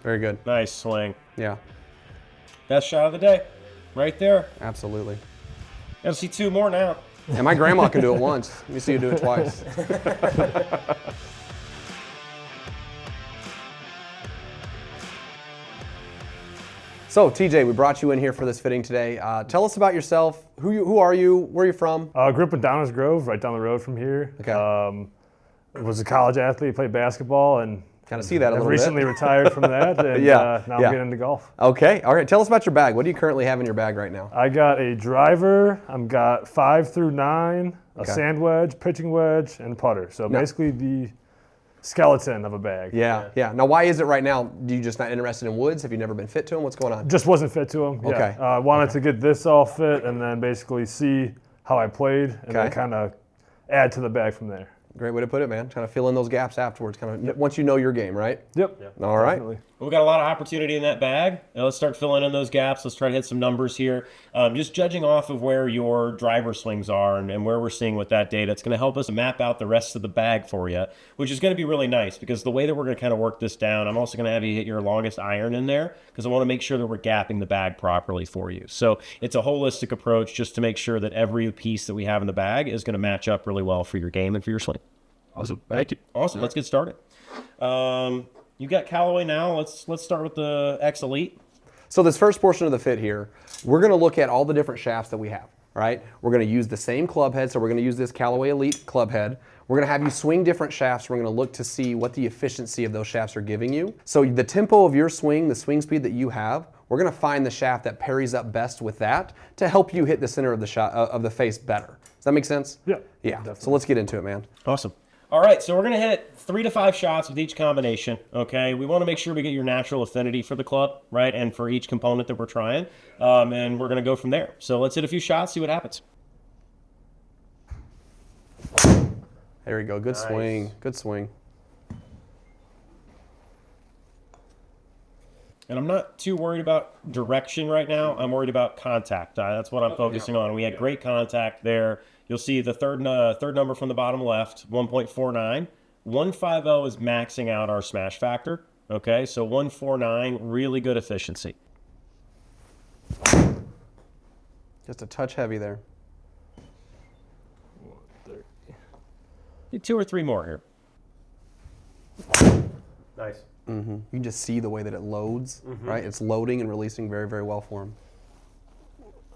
Very good. Nice swing. Yeah. Best shot of the day. Right there. Absolutely. Gotta see 2 more now. And my grandma can do it once. Let me see you do it twice. So, TJ, we brought you in here for this fitting today. Tell us about yourself. Who are you? Where are you from? Grew up in Downers Grove, right down the road from here. Okay. Was a college athlete, played basketball, and Kind of see that a little recently bit. retired from that, and Yeah, now I'm yeah. getting into golf. Okay. All right. Tell us about your bag. What do you currently have in your bag right now? I got a driver, I've got 5 through 9, a Okay. sand wedge, pitching wedge, and a putter. So basically the skeleton of a bag. Yeah. Now, why is it right now? Do you just not interested in woods? Have you never been fit to them? What's going on? Just wasn't fit to them. Okay. I wanted to get this all fit and then basically see how I played and then kind of add to the bag from there. Great way to put it, man. Kind of fill in those gaps afterwards, kind of once you know your game, right? Yep. All right. Definitely. Well, we got a lot of opportunity in that bag. Now let's start filling in those gaps. Let's try to hit some numbers here. Just judging off of where your driver swings are and where we're seeing with that data, it's going to help us map out the rest of the bag for you, which is going to be really nice because the way that we're going to kind of work this down, I'm also going to have you hit your longest iron in there because I want to make sure that we're gapping the bag properly for you. So it's a holistic approach just to make sure that every piece that we have in the bag is going to match up really well for your game and for your swing. Awesome. Thank you. Awesome. Let's get started. You got Callaway now. Let's start with the X Elite. So this first portion of the fit here, we're going to look at all the different shafts that we have, right? We're going to use the same club head, so we're going to use this Callaway Elite club head. We're going to have you swing different shafts. We're going to look to see what the efficiency of those shafts are giving you. So the tempo of your swing, the swing speed that you have, we're going to find the shaft that parries up best with that to help you hit the center of the shot of the face better. Does that make sense? Yeah. Yeah. Definitely. So let's get into it, man. Awesome. All right, so we're going to hit 3 to 5 shots with each combination, okay? We want to make sure we get your natural affinity for the club, right, and for each component that we're trying, and we're going to go from there. So let's hit a few shots, see what happens. There we go. Good swing. Good swing. And I'm not too worried about direction right now. I'm worried about contact. That's what I'm focusing on. We had great contact there. You'll see the third number from the bottom left, 1.49. 150 is maxing out our smash factor. Okay, so 149, really good efficiency. Just a touch heavy there. Do 2 or 3 more here. Nice. You can just see the way that it loads, right? It's loading and releasing very, very well for him.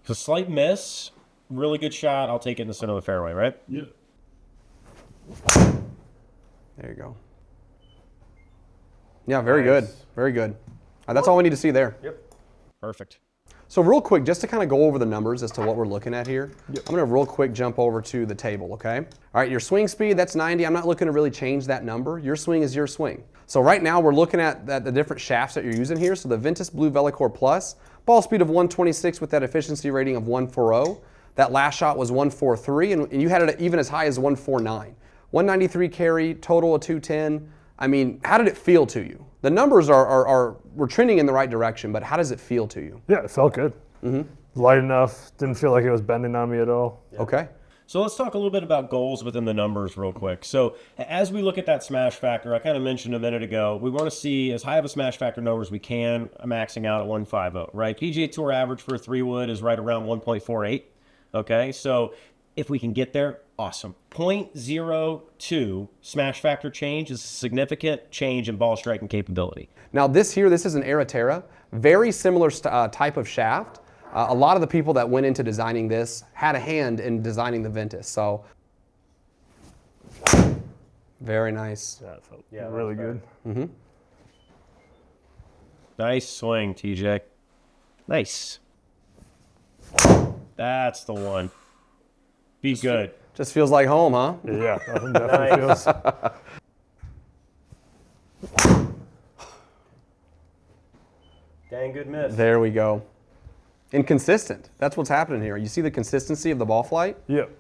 So slight miss, really good shot. I'll take it in the center of the fairway, right? Yeah. There you go. Yeah, very good. Very good. That's all we need to see there. Yep. Perfect. So real quick, just to kind of go over the numbers as to what we're looking at here, I'm going to real quick jump over to the table, okay? All right, your swing speed, that's 90. I'm not looking to really change that number. Your swing is your swing. So right now we're looking at the different shafts that you're using here. So the Ventus Blue Velocore Plus, ball speed of 126 with that efficiency rating of 140. That last shot was 143, and you had it even as high as 149. 193 carry, total of 210. I mean, how did it feel to you? The numbers we're trending in the right direction, but how does it feel to you? Yeah, it felt good. Light enough. Didn't feel like it was bending on me at all. Okay. So let's talk a little bit about goals within the numbers real quick. So as we look at that smash factor, I kind of mentioned a minute ago, we want to see as high of a smash factor number as we can, maxing out at 150, right? PGA Tour average for a 3-wood is right around 1.48, okay? So if we can get there, awesome. 0.02 smash factor change is a significant change in ball striking capability. Now this is an Aeroterra, very similar type of shaft. A lot of the people that went into designing this had a hand in designing the Ventus, so very nice. Yeah, it felt really good. Nice swing, TJ. Nice. That's the one. Be good. Just feels like home, huh? Yeah, it definitely feels. Dang good miss. There we go. Inconsistent. That's what's happening here. You see the consistency of the ball flight? Yep.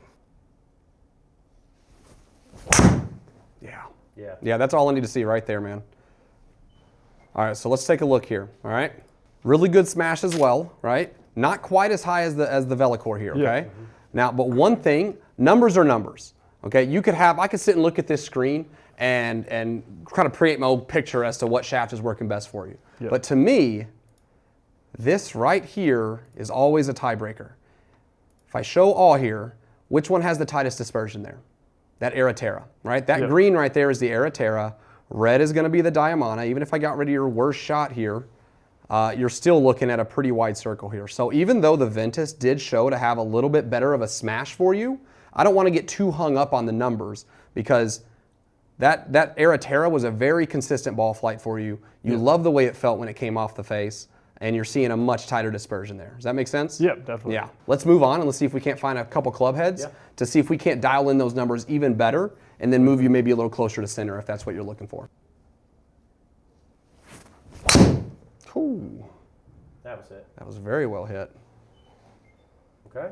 Yeah, that's all I need to see right there, man. All right, so let's take a look here, all right? Really good smash as well, right? Not quite as high as the Velocore here, okay? Now, but one thing, numbers are numbers, okay? I could sit and look at this screen and kind of create my own picture as to what shaft is working best for you. Yep. But to me, this right here is always a tiebreaker. If I show all here, which one has the tightest dispersion there? That Araterra, right? That green right there is the Araterra. Red is going to be the Diamana. Even if I got rid of your worst shot here, you're still looking at a pretty wide circle here. So even though the Ventus did show to have a little bit better of a smash for you, I don't want to get too hung up on the numbers because that Araterra was a very consistent ball flight for you. You love the way it felt when it came off the face, and you're seeing a much tighter dispersion there. Does that make sense? Yep, definitely. Yeah. Let's move on and let's see if we can't find a couple club heads to see if we can't dial in those numbers even better and then move you maybe a little closer to center if that's what you're looking for. Ooh. That was it. That was very well hit. Okay.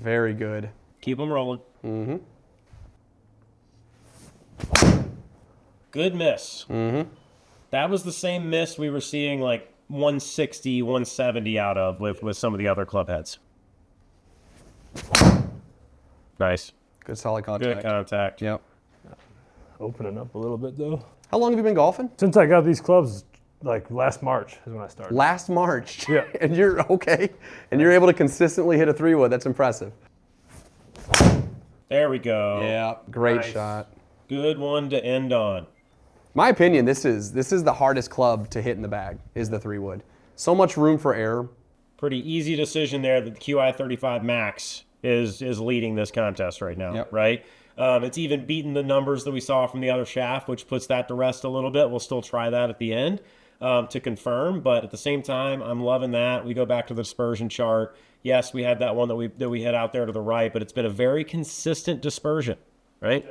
Very good. Keep them rolling. Mm-hmm. Good miss. Mm-hmm. That was the same miss we were seeing like 160, 170 out of with some of the other club heads. Nice. Good solid contact. Good contact. Yep. Opening up a little bit though. How long have you been golfing? Since I got these clubs, like last March is when I started. Last March. Yeah. And you're okay. And you're able to consistently hit a 3-wood. That's impressive. There we go. Yeah. Great Nice. shot. Good one to end on. My opinion, this is the hardest club to hit in the bag, is the 3-wood. So much room for error. Pretty easy decision there that the QI35 Max is leading this contest right now, right? It's even beaten the numbers that we saw from the other shaft, which puts that to rest a little bit. We'll still try that at the end to confirm, but at the same time, I'm loving that. We go back to the dispersion chart. Yes, we had that one that we hit out there to the right, but it's been a very consistent dispersion, right?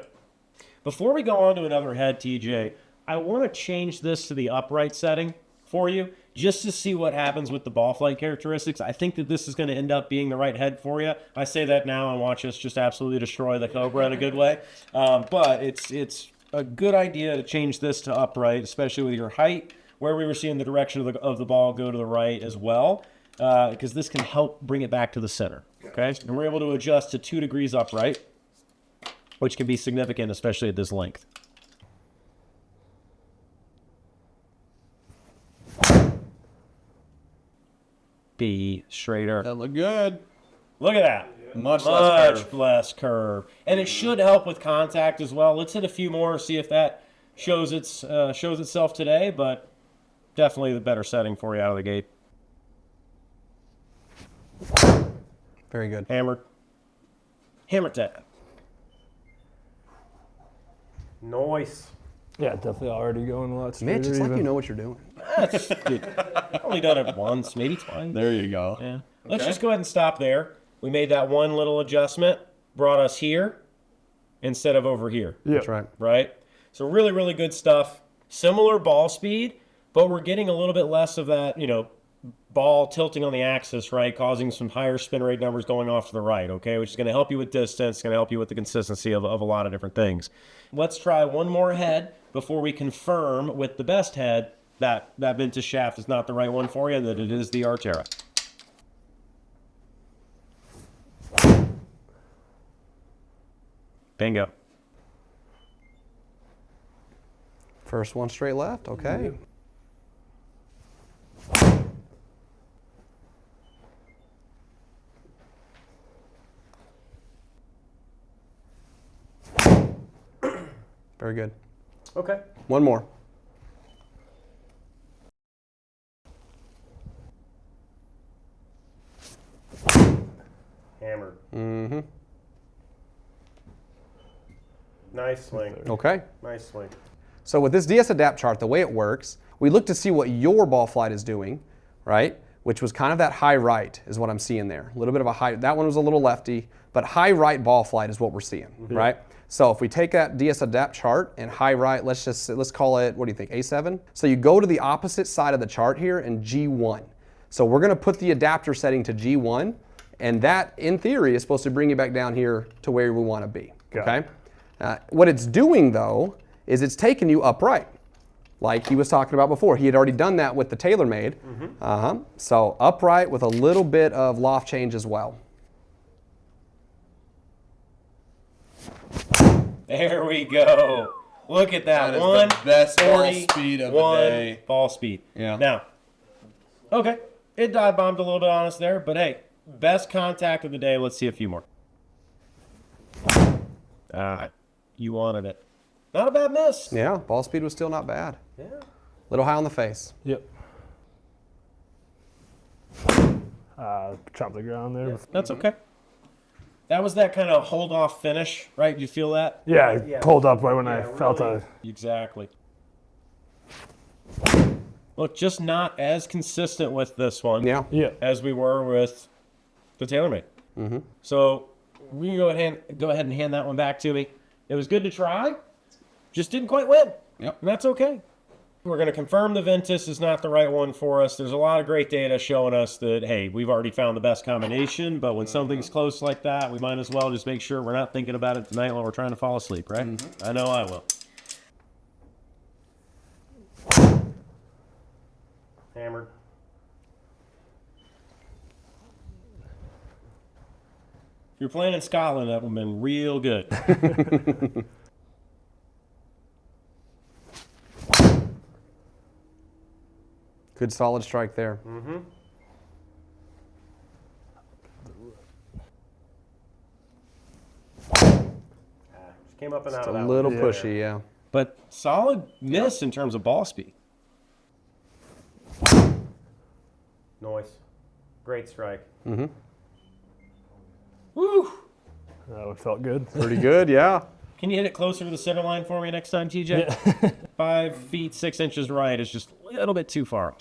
Before we go on to another head, TJ, I want to change this to the upright setting for you, just to see what happens with the ball flight characteristics. I think that this is going to end up being the right head for you. I say that now and watch us just absolutely destroy the Cobra in a good way. But it's a good idea to change this to upright, especially with your height, where we were seeing the direction of the ball go to the right as well, because this can help bring it back to the center. Okay, and we're able to adjust to 2 degrees upright, which can be significant, especially at this length. Be straighter. That looked good. Look at that. Much less curve. And it should help with contact as well. Let's hit a few more, see if that shows itself today, but definitely the better setting for you out of the gate. Very good. Hammered. Hammer tap. Nice. Yeah, definitely already going a lot straighter. Mitch, it's like even. you know what you're doing. I've only done it once, maybe twice. There you go. Yeah. Let's just go ahead and stop there. We made that one little adjustment, brought us here instead of over here. Yeah. That's right. Right? So really, really good stuff. Similar ball speed, but we're getting a little bit less of that, ball tilting on the axis, right? Causing some higher spin rate numbers going off to the right, okay? Which is going to help you with distance, going to help you with the consistency of a lot of different things. Let's try one more head before we confirm with the best head that Ventus shaft is not the right one for you, that it is the Arterra. Bingo. First one straight left. Okay. Very good. Okay. One more. Hammered. Mm-hmm. Nice swing. Okay. Nice swing. So with this DS Adapt chart, the way it works, we look to see what your ball flight is doing, right? Which was kind of that high right is what I'm seeing there. A little bit of a high, that one was a little lefty, but high right ball flight is what we're seeing, right? So if we take that DS Adapt chart and high right, let's call it, what do you think, A7? So you go to the opposite side of the chart here in G1. So we're gonna put the adapter setting to G1, and that, in theory, is supposed to bring you back down here to where we wanna be, okay? What it's doing, though, is it's taking you upright, like he was talking about before. He had already done that with the TaylorMade. So upright with a little bit of loft change as well. There we go. Look at that. That is the best ball 140, speed of the day. Ball speed. Yeah. Now, okay, it dive bombed a little bit on us there, but hey, best contact of the day. Let's see a few more. You wanted it. Not a bad miss. Yeah, ball speed was still not bad. Yeah. Little high on the face. Yep. Chop the ground there. That's okay. That was that kind of hold off finish, right? You feel that? Yeah, I pulled up right when I felt really. a. Exactly. Look, just not as consistent with this one Yeah. as we were with the TaylorMade. Mm-hmm. So we can go ahead and hand that one back to me. It was good to try, just didn't quite win. Yep. And that's okay. We're going to confirm the Ventus is not the right one for us. There's a lot of great data showing us that, hey, we've already found the best combination, but when something's close like that, we might as well just make sure we're not thinking about it tonight while we're trying to fall asleep, right? I know I will. Hammered. If you're playing in Scotland, that would have been real good. Good solid strike there. Mm-hmm. Just came up and out It's of a that little one. pushy, yeah. But solid miss in terms of ball speed. Nice. Great strike. Mm-hmm. Woo! That one felt good. Pretty good, yeah. Can you hit it closer to the center line for me next time, TJ? 5 feet 6 inches right is just a little bit too far.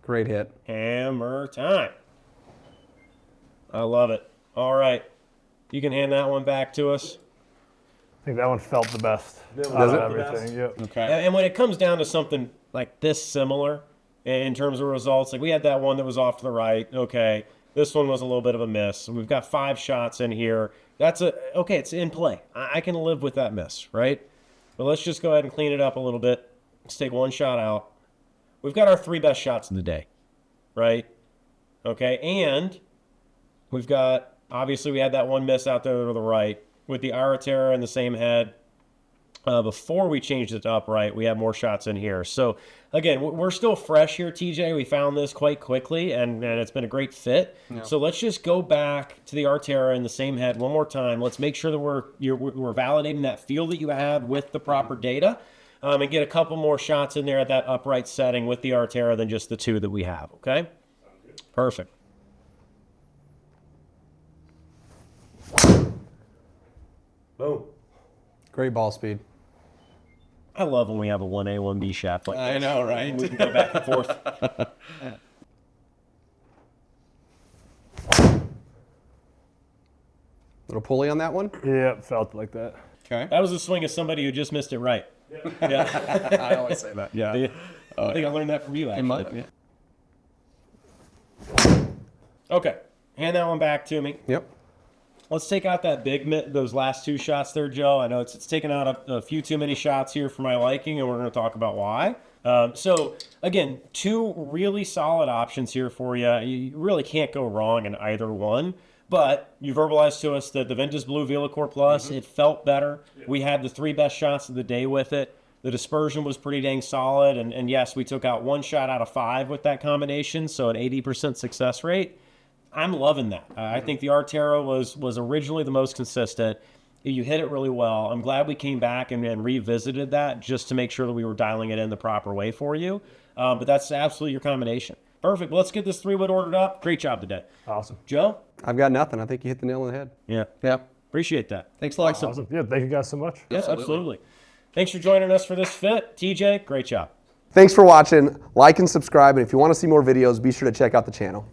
Great hit. Hammer time. I love it. All right. You can hand that one back to us. I think that one felt the best. Does out it? of everything. Yep. Okay. And when it comes down to something like this similar in terms of results, like we had that one that was off to the right. Okay. This one was a little bit of a miss. We've got 5 shots in here. Okay, it's in play. I can live with that miss, right? But let's just go ahead and clean it up a little bit. Let's take one shot out. We've got our 3 best shots of the day, right? Okay, and we've got, obviously we had that one miss out there to the right. With the Araterra in the same head, before we changed it to upright, we have more shots in here. So, again, we're still fresh here, TJ. We found this quite quickly, and it's been a great fit. Yeah. So let's just go back to the Araterra in the same head one more time. Let's make sure that we're validating that feel that you had with the proper data, and get a couple more shots in there at that upright setting with the Araterra than just the 2 that we have, okay? Perfect. Boom. Great ball speed. I love when we have a 1A, 1B shaft like this. I know, right? We can go back and forth. Little pulley on that one. Yep, felt like that. Okay. That was a swing of somebody who just missed it right. Yeah. I always say that. Yeah. I think I learned that from you, actually. might have, yeah. Okay. Hand that one back to me. Yep. Let's take out that those last 2 shots there, Joe. I know it's taken out a few too many shots here for my liking, and we're going to talk about why. So, again, 2 really solid options here for you. You really can't go wrong in either one. But you verbalized to us that the Ventus Blue VeloCore Plus, it felt better. We had the 3 best shots of the day with it. The dispersion was pretty dang solid. And yes, we took out 1 shot out of 5 with that combination, so an 80% success rate. I'm loving that. I think the Araterra was originally the most consistent. You hit it really well. I'm glad we came back and revisited that just to make sure that we were dialing it in the proper way for you. But that's absolutely your combination. Perfect. Well, let's get this 3-wood ordered up. Great job today. Awesome. Joe? I've got nothing. I think you hit the nail on the head. Yeah. Yeah. Appreciate that. Thanks a lot. Awesome. Yeah, thank you guys so much. Yes, absolutely. Thanks for joining us for this fit. TJ, great job. Thanks for watching. Like and subscribe. And if you want to see more videos, be sure to check out the channel.